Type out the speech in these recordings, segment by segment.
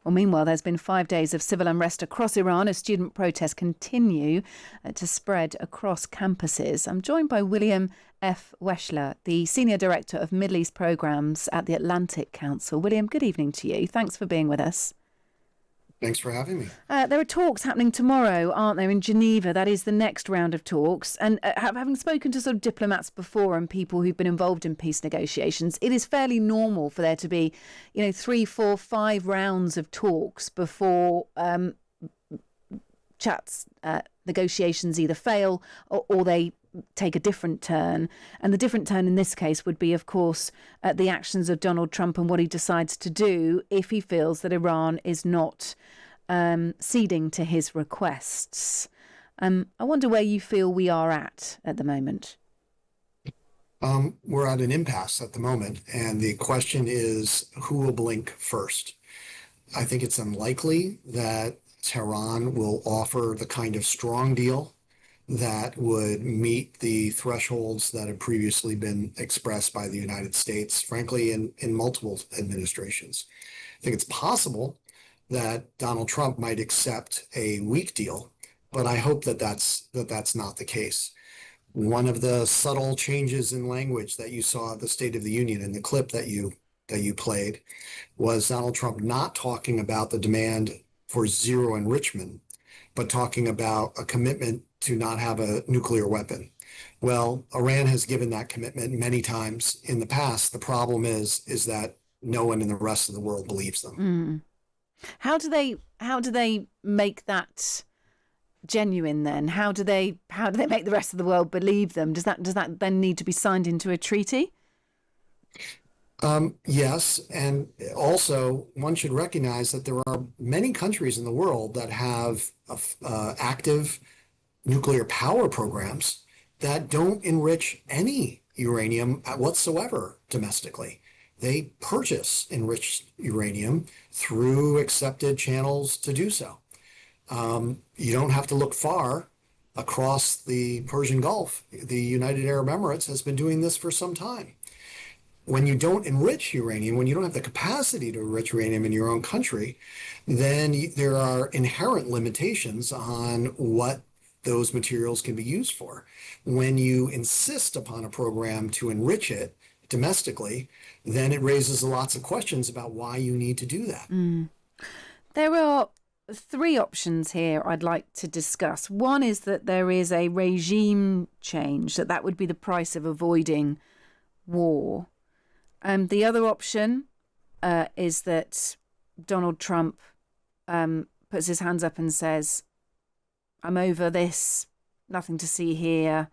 Well, meanwhile, there's been 5 days of civil unrest across Iran as student protests continue to spread across campuses. I'm joined by William F. Wechsler, the Senior Director of Middle East Programmes at the Atlantic Council. William, good evening to you. Thanks for being with us. Thanks for having me. There are talks happening tomorrow, aren't there, in Geneva? That is the next round of talks. And having spoken to sort of diplomats before and people who've been involved in peace negotiations, it is fairly normal for there to be, 3, 4, 5 rounds of talks before negotiations either fail or they take a different turn. And the different turn in this case would be, of course, the actions of Donald Trump and what he decides to do if he feels that Iran is not ceding to his requests. I wonder where you feel we are at the moment. We're at an impasse at the moment, and the question is who will blink first. I think it's unlikely that Tehran will offer the kind of strong deal that would meet the thresholds that have previously been expressed by the United States, frankly, in multiple administrations. I think it's possible that Donald Trump might accept a weak deal, but I hope that that's not the case. One of the subtle changes in language that you saw at the State of the Union in the clip that you played was Donald Trump not talking about the demand for zero enrichment, but talking about a commitment to not have a nuclear weapon. Well, Iran has given that commitment many times in the past. The problem is that no one in the rest of the world believes them. How do they make that genuine then? How do they make the rest of the world believe them? Does that then need to be signed into a treaty? Yes, and also one should recognize that there are many countries in the world that have active nuclear power programs that don't enrich any uranium whatsoever domestically. They purchase enriched uranium through accepted channels to do so. You don't have to look far across the Persian Gulf. The United Arab Emirates has been doing this for some time. When you don't enrich uranium, when you don't have the capacity to enrich uranium in your own country, then there are inherent limitations on what those materials can be used for. When you insist upon a program to enrich it domestically, then it raises lots of questions about why you need to do that. There are 3 options here I'd like to discuss. One is that there is a regime change, that would be the price of avoiding war. The other option is that Donald Trump puts his hands up and says, I'm over this, nothing to see here,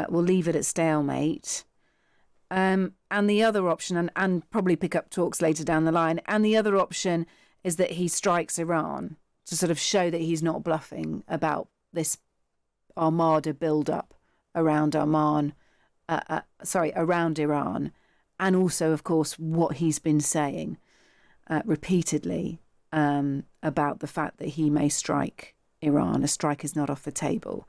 we'll leave it at stalemate. And the other option, and probably pick up talks later down the line, and the other option is that he strikes Iran to sort of show that he's not bluffing about this armada build-up around around Iran. And also, of course, what he's been saying repeatedly about the fact that he may strike Iran. A strike is not off the table.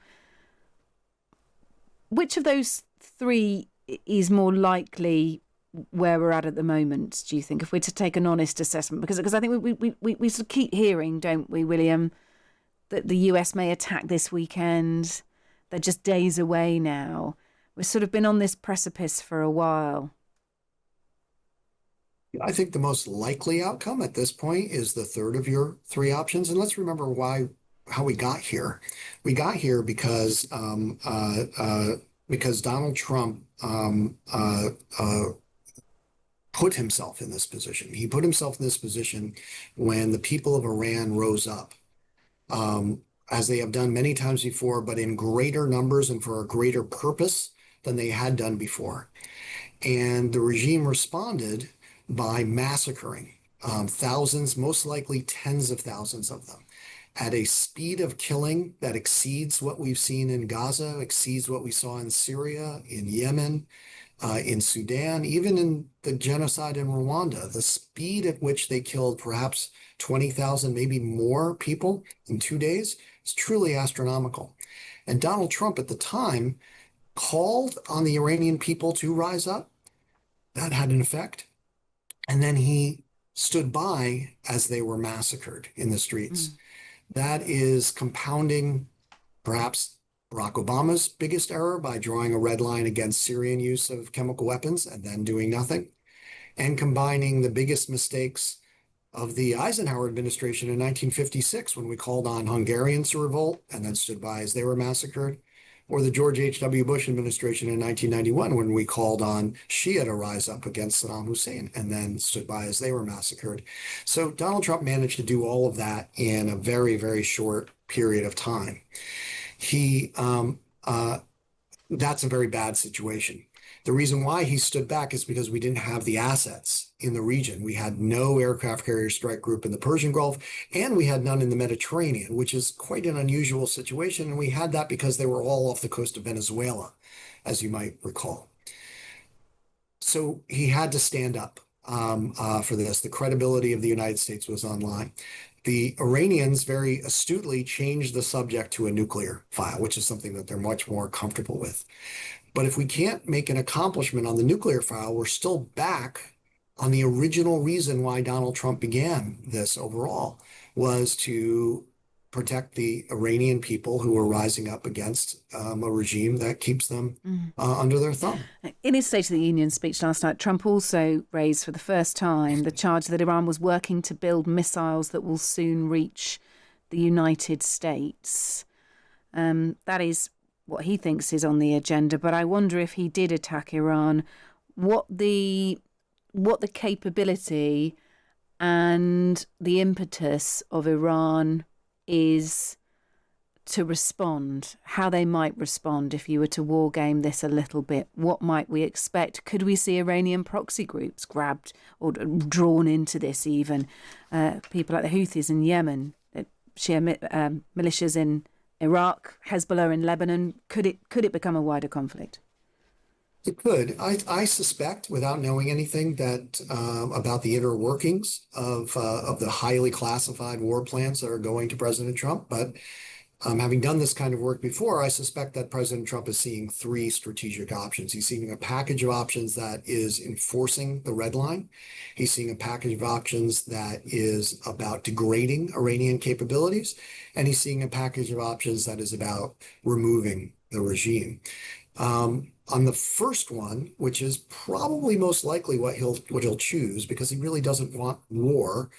Which of those 3 is more likely where we're at the moment, do you think, if we're to take an honest assessment? Because I think we sort of keep hearing, don't we, William, that the US may attack this weekend. They're just days away now. We've sort of been on this precipice for a while. I think the most likely outcome at this point is the third of your 3 options. And let's remember how we got here. We got here because Donald Trump put himself in this position. He put himself in this position when the people of Iran rose up, as they have done many times before, but in greater numbers and for a greater purpose than they had done before. And the regime responded by massacring thousands, most likely tens of thousands of them, at a speed of killing that exceeds what we've seen in Gaza, exceeds what we saw in Syria, in Yemen, in Sudan, even in the genocide in Rwanda. The speed at which they killed perhaps 20,000, maybe more people in 2 days is truly astronomical. And Donald Trump at the time called on the Iranian people to rise up. That had an effect. And then he stood by as they were massacred in the streets. Mm. That is compounding perhaps Barack Obama's biggest error by drawing a red line against Syrian use of chemical weapons and then doing nothing, and combining the biggest mistakes of the Eisenhower administration in 1956 when we called on Hungarians to revolt and then stood by as they were massacred, or the George H.W. Bush administration in 1991 when we called on Shia to rise up against Saddam Hussein and then stood by as they were massacred. So Donald Trump managed to do all of that in a very, very short period of time. He That's a very bad situation. The reason why he stood back is because we didn't have the assets in the region. We had no aircraft carrier strike group in the Persian Gulf, and we had none in the Mediterranean, which is quite an unusual situation. And we had that because they were all off the coast of Venezuela, as you might recall. So he had to stand up for this. The credibility of the United States was on line. The Iranians very astutely changed the subject to a nuclear file, which is something that they're much more comfortable with. But if we can't make an accomplishment on the nuclear file, we're still back on the original reason why Donald Trump began this overall, was to protect the Iranian people who are rising up against a regime that keeps them under their thumb. In his State of the Union speech last night, Trump also raised for the first time the charge that Iran was working to build missiles that will soon reach the United States. That is what he thinks is on the agenda. But I wonder if he did attack Iran, what the capability and the impetus of Iran is to respond, how they might respond if you were to war game this a little bit. What might we expect? Could we see Iranian proxy groups grabbed or drawn into this even? People like the Houthis in Yemen, Shia militias in Iraq, Hezbollah in Lebanon. Could it become a wider conflict? It could. I suspect, without knowing anything, that about the inner workings of the highly classified war plans that are going to President Trump. But having done this kind of work before, I suspect that President Trump is seeing three strategic options. He's seeing a package of options that is enforcing the red line. He's seeing a package of options that is about degrading Iranian capabilities. And he's seeing a package of options that is about removing the regime. On the first one, which is probably most likely what he'll choose, because he really doesn't want war,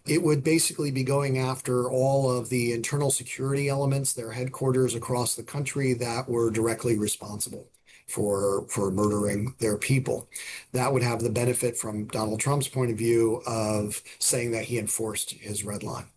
it would basically be going after all of the internal security elements, their headquarters across the country that were directly responsible for murdering their people. That would have the benefit from Donald Trump's point of view of saying that he enforced his red line.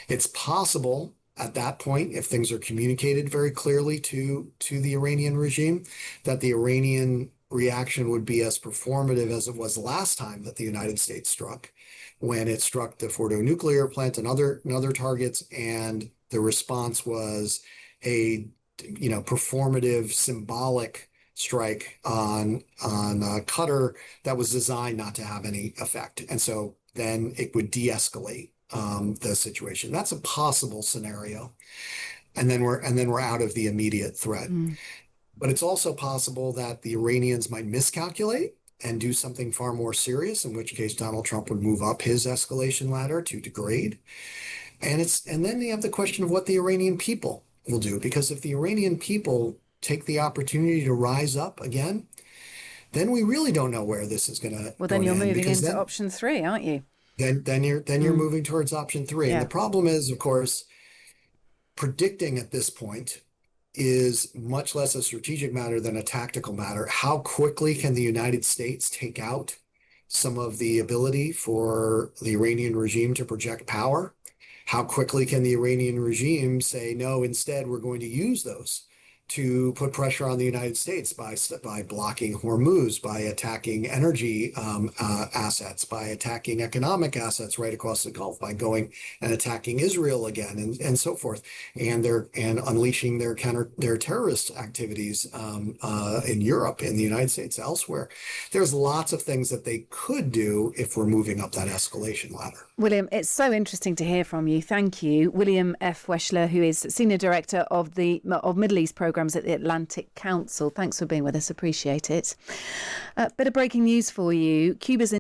It's possible at that point, if things are communicated very clearly to the Iranian regime, that the Iranian reaction would be as performative as it was last time that the United States struck, when it struck the Fordo nuclear plant and other targets, and the response was a performative, symbolic strike on Qatar that was designed not to have any effect, and so then it would de-escalate the situation. That's a possible scenario, and then we're out of the immediate threat. But it's also possible that the Iranians might miscalculate and do something far more serious, in which case Donald Trump would move up his escalation ladder to degrade. And then you have the question of what the Iranian people will do, because if the Iranian people take the opportunity to rise up again, then we really don't know where this is going to. Well, then you're moving into option 3, aren't you? Then you're moving towards option 3. Yeah. And the problem is, of course, predicting at this point is much less a strategic matter than a tactical matter. How quickly can the United States take out some of the ability for the Iranian regime to project power? How quickly can the Iranian regime say, no, instead we're going to use those to put pressure on the United States by blocking Hormuz, by attacking energy assets, by attacking economic assets right across the Gulf, by going and attacking Israel again, and so forth, and unleashing their terrorist activities in Europe, in the United States, elsewhere. There's lots of things that they could do if we're moving up that escalation ladder. William, it's so interesting to hear from you. Thank you. William F. Wechsler, who is Senior Director of Middle East Programmes at the Atlantic Council. Thanks for being with us. Appreciate it. Bit of breaking news for you. Cuba's